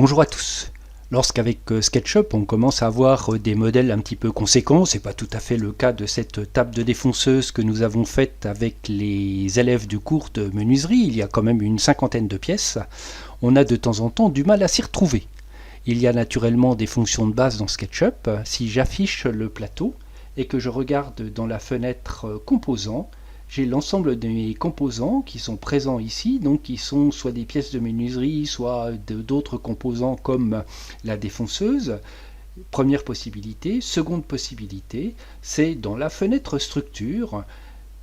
Bonjour à tous. Lorsqu'avec SketchUp on commence à avoir des modèles un petit peu conséquents, c'est pas tout à fait le cas de cette table de défonceuse que nous avons faite avec les élèves du cours de menuiserie, il y a quand même une cinquantaine de pièces, on a de temps en temps du mal à s'y retrouver. Il y a naturellement des fonctions de base dans SketchUp. Si j'affiche le plateau et que je regarde dans la fenêtre composants, j'ai l'ensemble de mes composants qui sont présents ici, donc qui sont soit des pièces de menuiserie, soit d'autres composants comme la défonceuse. Première possibilité. Seconde possibilité, c'est dans la fenêtre structure,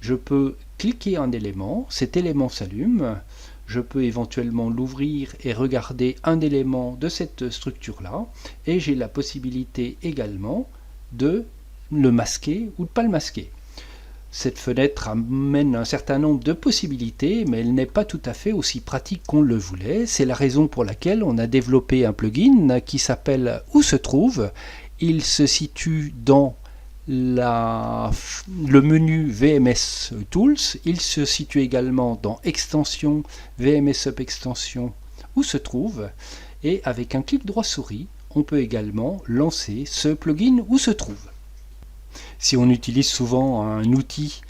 je peux cliquer un élément, cet élément s'allume, je peux éventuellement l'ouvrir et regarder un élément de cette structure-là, et j'ai la possibilité également de le masquer ou de ne pas le masquer. Cette fenêtre amène un certain nombre de possibilités, mais elle n'est pas tout à fait aussi pratique qu'on le voulait. C'est la raison pour laquelle on a développé un plugin qui s'appelle Où se trouve. Il se situe dans le menu VMS Tools. Il se situe également dans Extension, VMS Up Extension, Où se trouve. Et avec un clic droit souris, on peut également lancer ce plugin Où se trouve. Si on utilise souvent un outil,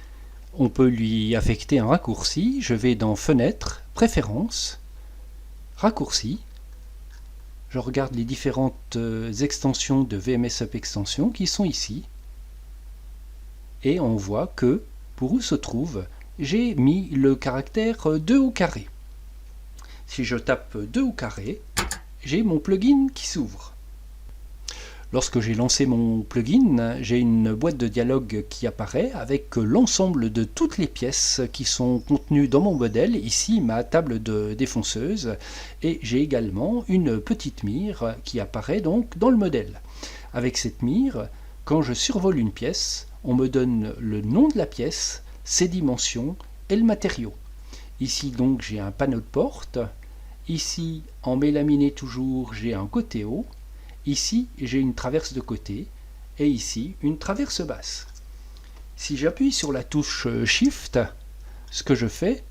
on peut lui affecter un raccourci. Je vais dans Fenêtre, Préférences, Raccourcis. Je regarde les différentes extensions de VMS Up Extension qui sont ici. Et on voit que, pour Où se trouve, j'ai mis le caractère 2 au carré. Si je tape 2 au carré, j'ai mon plugin qui s'ouvre. Lorsque j'ai lancé mon plugin, j'ai une boîte de dialogue qui apparaît avec l'ensemble de toutes les pièces qui sont contenues dans mon modèle, ici ma table de défonceuse, et j'ai également une petite mire qui apparaît donc dans le modèle. Avec cette mire, quand je survole une pièce, on me donne le nom de la pièce, ses dimensions et le matériau. Ici donc j'ai un panneau de porte, ici en mélaminé toujours j'ai un côté haut, ici, j'ai une traverse de côté, et ici, une traverse basse. Si j'appuie sur la touche Shift, ce que je fais,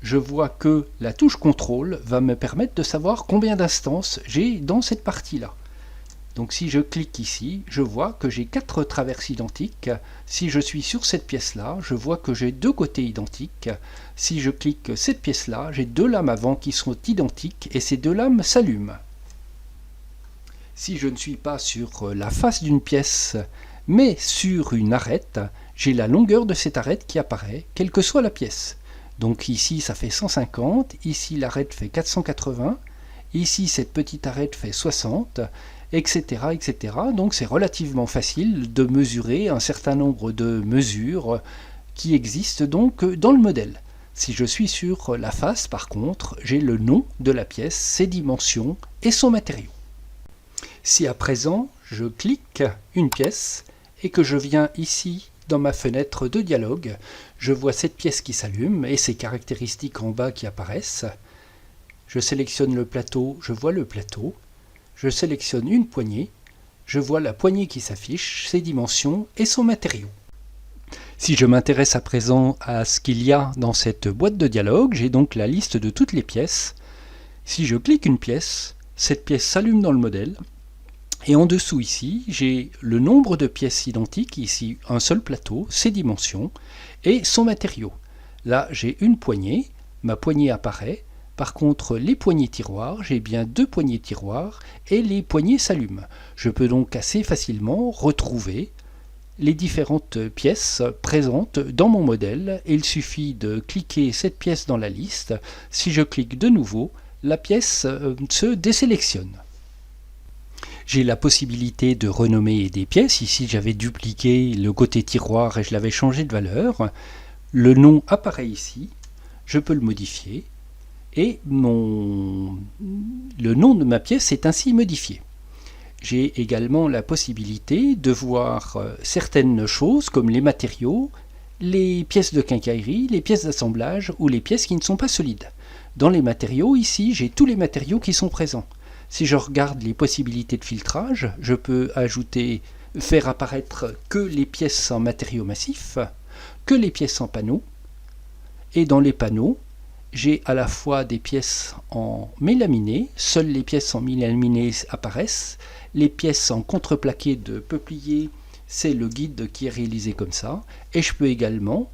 je vois que la touche CTRL va me permettre de savoir combien d'instances j'ai dans cette partie-là. Donc si je clique ici, je vois que j'ai 4 traverses identiques. Si je suis sur cette pièce-là, je vois que j'ai 2 côtés identiques. Si je clique cette pièce-là, j'ai 2 lames avant qui sont identiques, et ces 2 lames s'allument. Si je ne suis pas sur la face d'une pièce, mais sur une arête, j'ai la longueur de cette arête qui apparaît, quelle que soit la pièce. Donc ici, ça fait 150, ici l'arête fait 480, ici cette petite arête fait 60, etc. etc. Donc c'est relativement facile de mesurer un certain nombre de mesures qui existent donc dans le modèle. Si je suis sur la face, par contre, j'ai le nom de la pièce, ses dimensions et son matériau. Si à présent je clique une pièce et que je viens ici dans ma fenêtre de dialogue, je vois cette pièce qui s'allume et ses caractéristiques en bas qui apparaissent. Je sélectionne le plateau, je vois le plateau. Je sélectionne une poignée, je vois la poignée qui s'affiche, ses dimensions et son matériau. Si je m'intéresse à présent à ce qu'il y a dans cette boîte de dialogue, j'ai donc la liste de toutes les pièces. Si je clique une pièce, cette pièce s'allume dans le modèle. Et en dessous ici, j'ai le nombre de pièces identiques, ici un seul plateau, ses dimensions et son matériau. Là j'ai une poignée, ma poignée apparaît, par contre les poignées tiroirs, j'ai bien 2 poignées tiroirs et les poignées s'allument. Je peux donc assez facilement retrouver les différentes pièces présentes dans mon modèle. Il suffit de cliquer cette pièce dans la liste, si je clique de nouveau, la pièce se désélectionne. J'ai la possibilité de renommer des pièces. Ici, j'avais dupliqué le côté tiroir et je l'avais changé de valeur. Le nom apparaît ici. Je peux le modifier. Et le nom de ma pièce est ainsi modifié. J'ai également la possibilité de voir certaines choses comme les matériaux, les pièces de quincaillerie, les pièces d'assemblage ou les pièces qui ne sont pas solides. Dans les matériaux, ici, j'ai tous les matériaux qui sont présents. Si je regarde les possibilités de filtrage, je peux faire apparaître que les pièces en matériaux massifs, que les pièces en panneaux, et dans les panneaux, j'ai à la fois des pièces en mélaminé, seules les pièces en mélaminé apparaissent, les pièces en contreplaqué de peuplier, c'est le guide qui est réalisé comme ça, et je peux également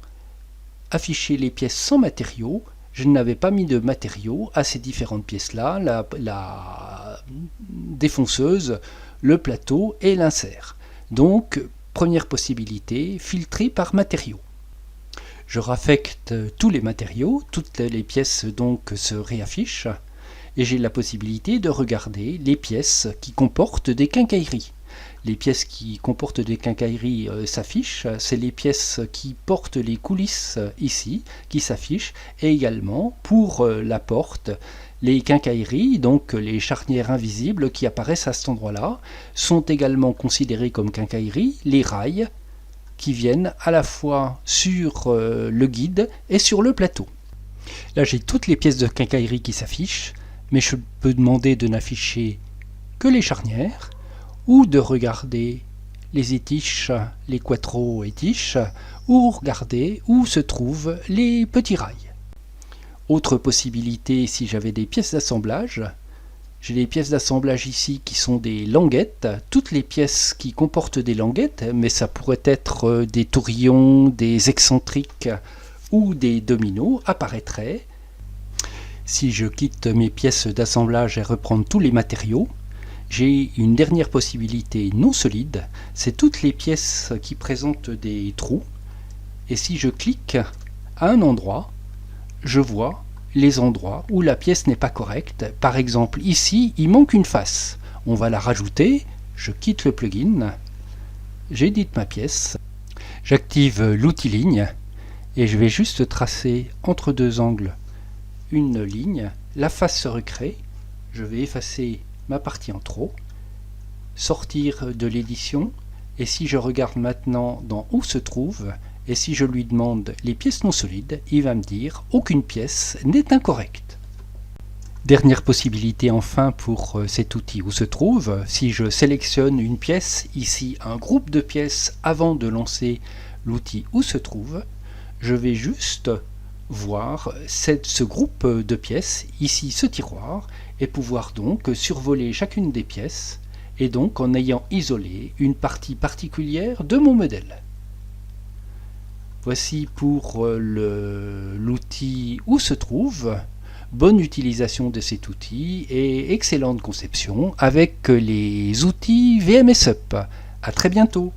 afficher les pièces sans matériaux. Je n'avais pas mis de matériaux à ces différentes pièces-là, la défonceuse, le plateau et l'insert. Donc, première possibilité, filtrer par matériaux. Je raffecte tous les matériaux, toutes les pièces donc se réaffichent, et j'ai la possibilité de regarder les pièces qui comportent des quincailleries. Les pièces qui comportent des quincailleries s'affichent, c'est les pièces qui portent les coulisses ici, qui s'affichent, et également pour la porte, les quincailleries, donc les charnières invisibles qui apparaissent à cet endroit-là, sont également considérées comme quincailleries, les rails qui viennent à la fois sur le guide et sur le plateau. Là j'ai toutes les pièces de quincaillerie qui s'affichent, mais je peux demander de n'afficher que les charnières, ou de regarder les étiches, les quattro étiches, ou regarder où se trouvent les petits rails. Autre possibilité, si j'avais des pièces d'assemblage, j'ai des pièces d'assemblage ici qui sont des languettes, toutes les pièces qui comportent des languettes, mais ça pourrait être des tourillons, des excentriques ou des dominos, apparaîtraient. Si je quitte mes pièces d'assemblage et reprends tous les matériaux, j'ai une dernière possibilité non solide, c'est toutes les pièces qui présentent des trous, et si je clique à un endroit, je vois les endroits où la pièce n'est pas correcte. Par exemple, ici, il manque une face. On va la rajouter, je quitte le plugin, j'édite ma pièce, j'active l'outil ligne, et je vais juste tracer entre deux angles une ligne, la face se recrée, je vais effacer ma partie en trop, sortir de l'édition, et si je regarde maintenant dans où se trouve, et si je lui demande les pièces non solides, il va me dire aucune pièce n'est incorrecte. Dernière possibilité enfin pour cet outil où se trouve, si je sélectionne une pièce, ici un groupe de pièces avant de lancer l'outil où se trouve, je vais juste voir ce groupe de pièces, ici ce tiroir, et pouvoir donc survoler chacune des pièces, et donc en ayant isolé une partie particulière de mon modèle. Voici pour l'outil où se trouve. Bonne utilisation de cet outil et excellente conception avec les outils VMSUP. À très bientôt.